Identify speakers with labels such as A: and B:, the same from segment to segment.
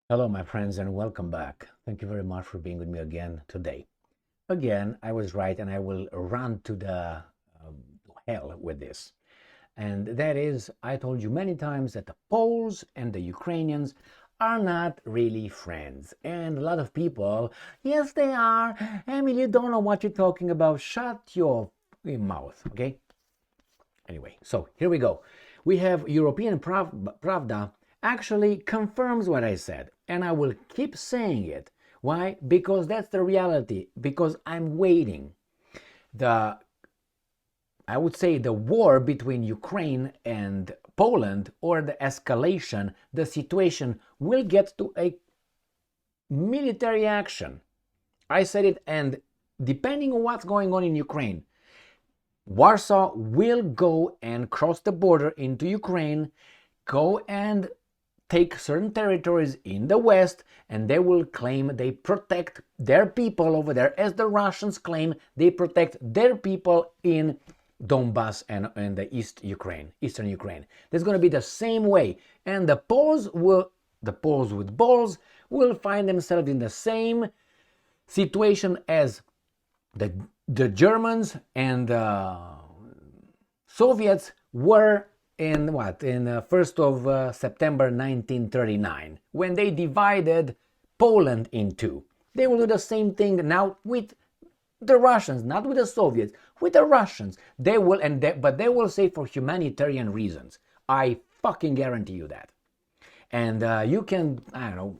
A: Hello, my friends, and welcome back. Thank you very much for being with me again today. Again, I was right, and I will run to the hell with this. And that is, I told you many times that the Poles and the Ukrainians are not really friends. And a lot of people, yes, they are. Emily, you don't know what you're talking about. Shut your mouth, okay? Anyway, so here we go. We have European Pravda actually confirms what I said, and I will keep saying it. Why? Because that's the reality. Because I'm waiting. The I would say the war between Ukraine and Poland, or the escalation, the situation will get to a military action. I said it, and depending on what's going on in Ukraine, Warsaw will go and cross the border into Ukraine, go and take certain territories in the west, and they will claim they protect their people over there, as the Russians claim they protect their people in Donbass and the eastern Ukraine. There's going to be the same way, and the Poles with balls will find themselves in the same situation as the Germans and Soviets were in 1st of September 1939, when they divided Poland in two. They will do the same thing now with the Russians, not with the Soviets, with the Russians. They will, but they will say for humanitarian reasons. I fucking guarantee you that. And you can, I don't know.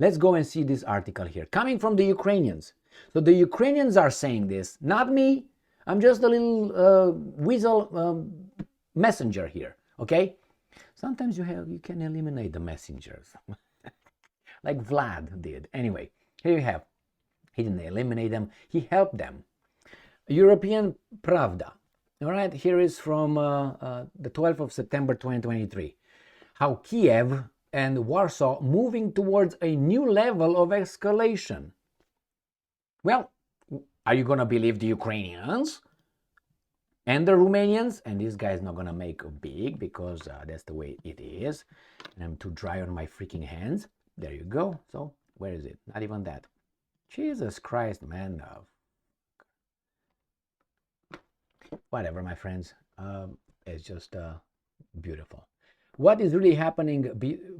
A: Let's go and see this article here, coming from the Ukrainians. So the Ukrainians are saying this, not me. I'm just a little weasel messenger here, okay? Sometimes you can eliminate the messengers, like Vlad did. Anyway, here you have. He didn't eliminate them. He helped them. European Pravda. All right, here is from the 12th of September 2023. How Kiev and Warsaw moving towards a new level of escalation. Well, are you going to believe the Ukrainians and the Romanians? And this guy's not going to make big, because that's the way it is. And I'm too dry on my freaking hands. There you go. So where is it? Not even that. Jesus Christ, man. Whatever, my friends. It's just beautiful. What is really happening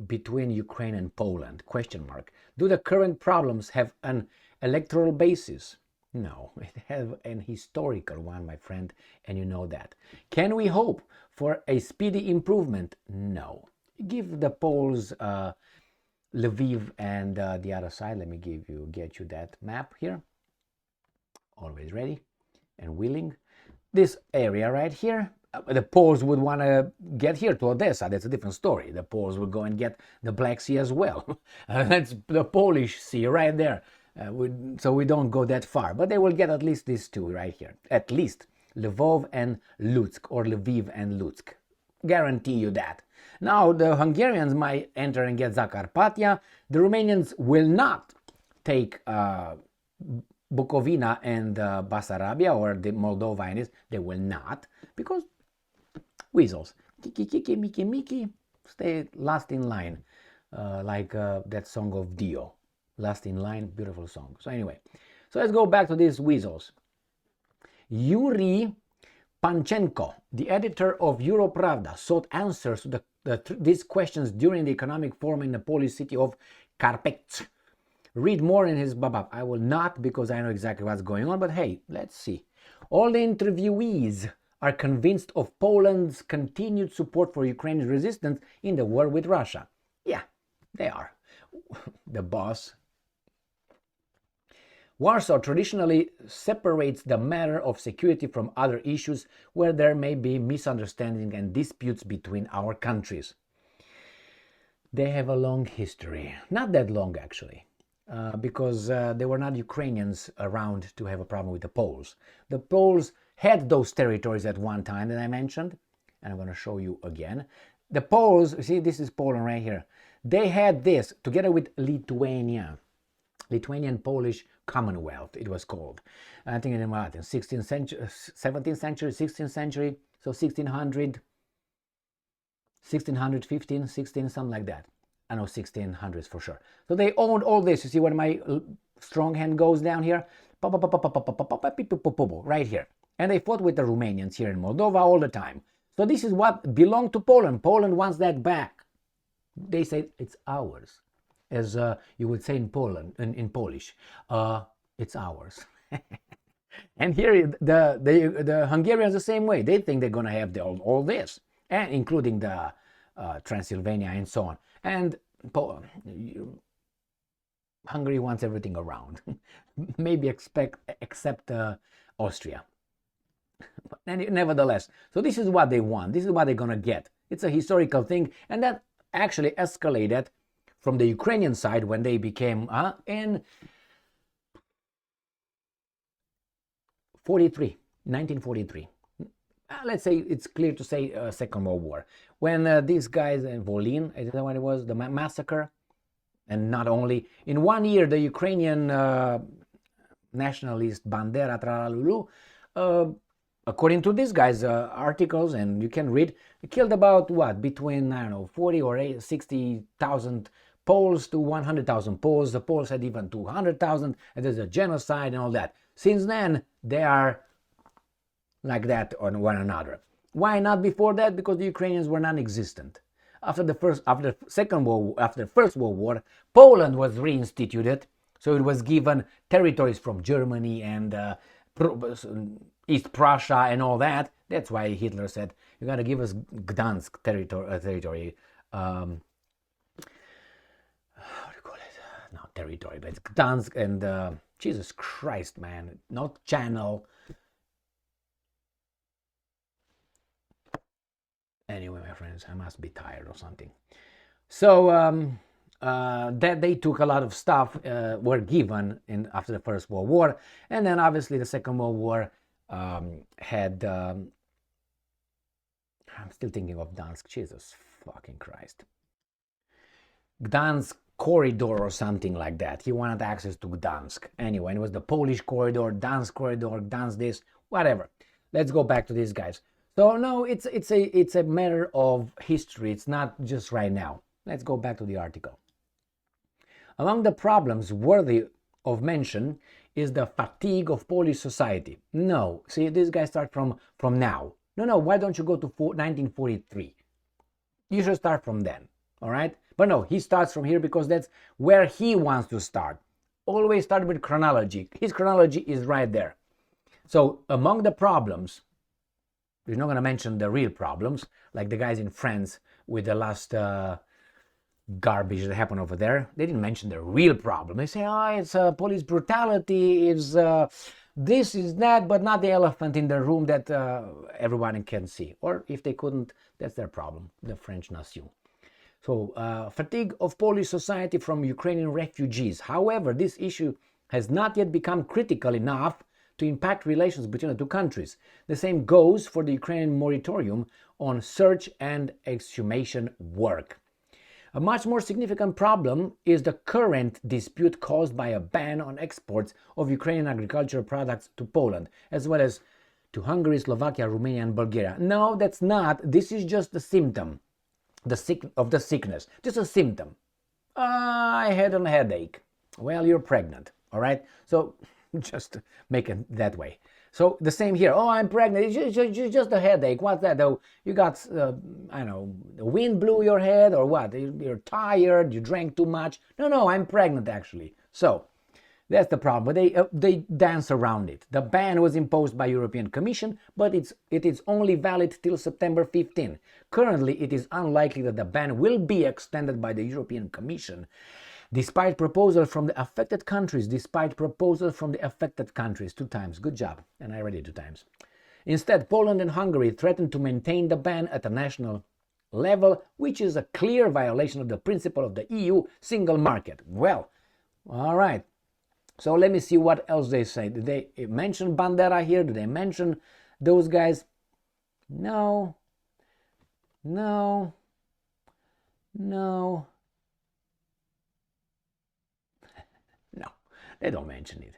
A: between Ukraine and Poland? Question mark. Do the current problems have an electoral basis? No, it has an historical one, my friend, and you know that. Can we hope for a speedy improvement? No. Give the Poles Lviv and the other side. Let me get you that map here. Always ready and willing. This area right here, the Poles would want to get here to Odessa. That's a different story. The Poles would go and get the Black Sea as well. That's the Polish Sea right there. So we don't go that far. But they will get at least these two right here. At least Lvov and Lutsk, or Lviv and Lutsk. Guarantee you that. Now the Hungarians might enter and get Zakarpattia. The Romanians will not take Bukovina and Basarabia, or the Moldova, they will not, because weasels. Kiki, kiki, miki, miki, stay last in line, like that song of Dio. Last in line, beautiful song. So anyway, so let's go back to these weasels. Yuri Panchenko, the editor of Europravda, sought answers to these questions during the economic forum in the Polish city of Karpets. Read more in his babab. I will not, because I know exactly what's going on, but hey, let's see. All the interviewees are convinced of Poland's continued support for Ukraine's resistance in the war with Russia. Yeah, they are. The boss. Warsaw traditionally separates the matter of security from other issues where there may be misunderstanding and disputes between our countries. They have a long history. Not that long, actually. Because there were not Ukrainians around to have a problem with the Poles. The Poles had those territories at one time that I mentioned, and I'm going to show you again. The Poles, see, this is Poland right here. They had this together with Lithuania, Lithuanian-Polish Commonwealth, it was called. I think in what, in 16th century, 17th century, 16th century, so 1600, 1615, 16, something like that. I know 1600s for sure. So they owned all this. You see when my strong hand goes down here? Right here. And they fought with the Romanians here in Moldova all the time. So this is what belonged to Poland. Poland wants that back. They say it's ours. As you would say in Poland, in Polish, it's ours. And here the Hungarians the same way. They think they're going to have all this, and including the Transylvania and so on. And Hungary wants everything around. Maybe except Austria. And nevertheless, so this is what they want. This is what they're going to get. It's a historical thing, and that actually escalated from the Ukrainian side when they became in 1943. Let's say it's clear to say Second World War. When these guys in Volyn, is that what it was, the massacre? And not only, in 1 year, the Ukrainian nationalist Bandera Tralalulu, according to these guys' articles, and you can read, killed about what, between, I don't know, 40 or 60,000 Poles to 100,000 Poles. The Poles had even 200,000, and there's a genocide and all that. Since then, they are like that on one another. Why not before that? Because the Ukrainians were non-existent. After the First World War, Poland was reinstituted, so it was given territories from Germany and East Prussia and all that. That's why Hitler said, "You got to give us Gdansk territory." How do you call it? Not territory, but it's Gdansk and Jesus Christ, man, not channel. Anyway, my friends, I must be tired or something. So that they took a lot of stuff, were given after the First World War, and then obviously the Second World War had. I'm still thinking of Gdansk. Jesus fucking Christ. Gdansk corridor or something like that. He wanted access to Gdansk. Anyway, it was the Polish corridor, Gdansk corridor, Gdansk this, whatever. Let's go back to these guys. So no, it's a matter of history. It's not just right now. Let's go back to the article. Among the problems worthy of mention is the fatigue of Polish society. No, see, these guys start from now. No, why don't you go to 1943? You should start from then, all right? But no, he starts from here because that's where he wants to start. Always start with chronology. His chronology is right there. So among the problems, we're not going to mention the real problems, like the guys in France with the last garbage that happened over there. They didn't mention the real problem. They say, it's police brutality, it's this is that, but not the elephant in the room that everyone can see. Or if they couldn't, that's their problem, the French nation. So fatigue of Polish society from Ukrainian refugees. However, this issue has not yet become critical enough to impact relations between the two countries. The same goes for the Ukrainian moratorium on search and exhumation work. A much more significant problem is the current dispute caused by a ban on exports of Ukrainian agricultural products to Poland, as well as to Hungary, Slovakia, Romania, and Bulgaria. No, that's not. This is just a symptom of the sickness. Just a symptom. I had a headache. Well, you're pregnant, all right? So just make it that way. So the same here. Oh, I'm pregnant. It's just a headache. What's that? Oh, you got, I don't know, the wind blew your head or what? You're tired. You drank too much. No, I'm pregnant actually. So that's the problem. But they dance around it. The ban was imposed by European Commission, but it is only valid till September 15. Currently, it is unlikely that the ban will be extended by the European Commission. Despite proposals from the affected countries, 2 times, good job, and I read it 2 times. Instead, Poland and Hungary threatened to maintain the ban at a national level, which is a clear violation of the principle of the EU single market. Well, all right. So let me see what else they say. Did they mention Bandera here? Did they mention those guys? No. They don't mention it.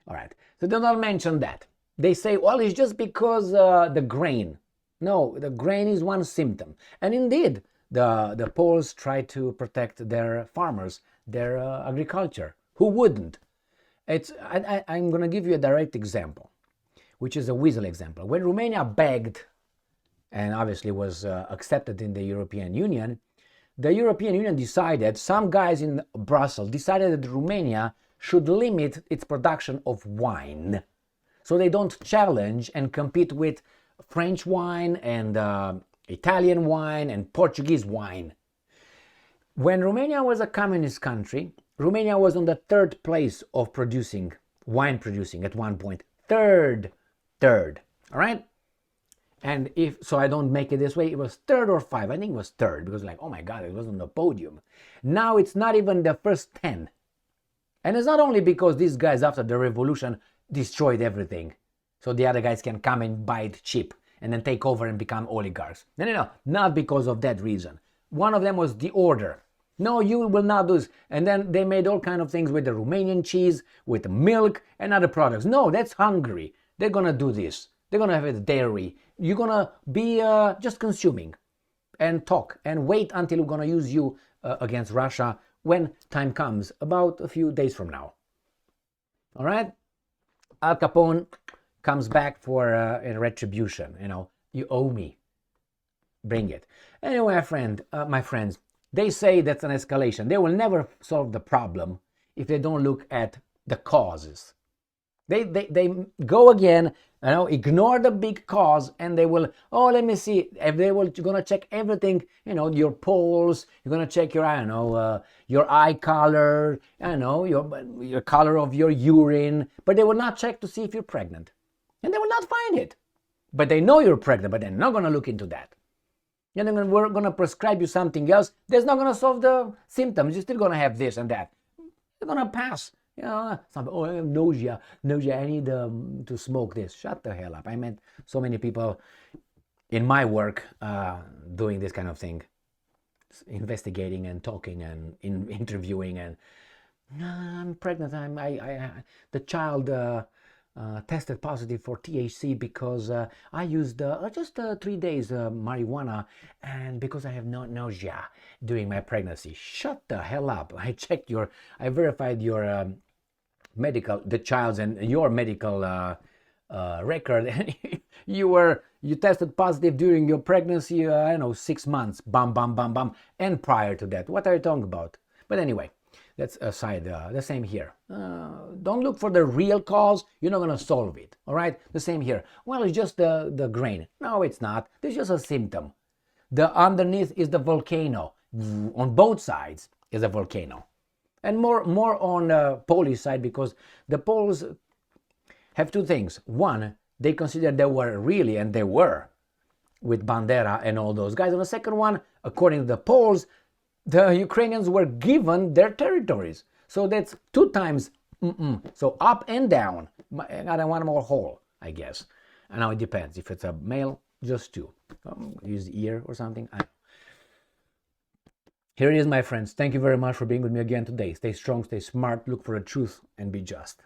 A: All right. So they don't mention that. They say, well, it's just because the grain. No, the grain is one symptom. And indeed, The Poles tried to protect their farmers, their agriculture. Who wouldn't? I'm going to give you a direct example, which is a weasel example. When Romania begged, and obviously was accepted in the European Union, the European Union decided, some guys in Brussels decided that Romania should limit its production of wine, so they don't challenge and compete with French wine and Italian wine and Portuguese wine. When Romania was a communist country, Romania was on the third place of wine producing at one point. Third. All right? And if so, I don't make it this way, it was third or five. I think it was third because, like, oh my God, it was on the podium. Now it's not even the first 10. And it's not only because these guys, after the revolution, destroyed everything, so the other guys can come and buy it cheap and then take over and become oligarchs. No, not because of that reason. One of them was the order. No, you will not do this. And then they made all kind of things with the Romanian cheese, with milk and other products. No, that's Hungary. They're gonna do this. They're gonna have a dairy. You're gonna be just consuming and talk and wait until we're gonna use you against Russia when time comes, about a few days from now. All right? Al Capone comes back for a retribution. You owe me. Bring it. Anyway, my friends, they say that's an escalation. They will never solve the problem if they don't look at the causes. They go again, ignore the big cause, and they will, let me see, if you're going to check everything, your polls, you're going to check your, your eye color, your color of your urine, but they will not check to see if you're pregnant. And they will not find it. But they know you're pregnant, but they're not going to look into that. And then we're going to prescribe you something else that's not going to solve the symptoms. You're still going to have this and that. You're going to pass. I have nausea, I need to smoke this. Shut the hell up. I meant so many people in my work doing this kind of thing, investigating and talking and interviewing, and I'm pregnant. The child tested positive for THC because I used just 3 days marijuana, and because I have no nausea during my pregnancy. Shut the hell up. I verified your the child's and your medical record, and you tested positive during your pregnancy, 6 months, bam, and prior to that. What are you talking about? But anyway, that's aside. The same here. Don't look for the real cause. You're not going to solve it. All right? The same here. Well, it's just the grain. No, it's not. It's just a symptom. The underneath is the volcano. On both sides is a volcano. And more on the Polish side, because the Poles have two things. One, they consider they were really, and they were, with Bandera and all those guys. And the second one, according to the Poles, the Ukrainians were given their territories. So that's two times. So up and down. I got one more hole, I guess. And now it depends. If it's a male, just two. Use the ear or something. Here it is, my friends. Thank you very much for being with me again today. Stay strong, stay smart, look for the truth, and be just.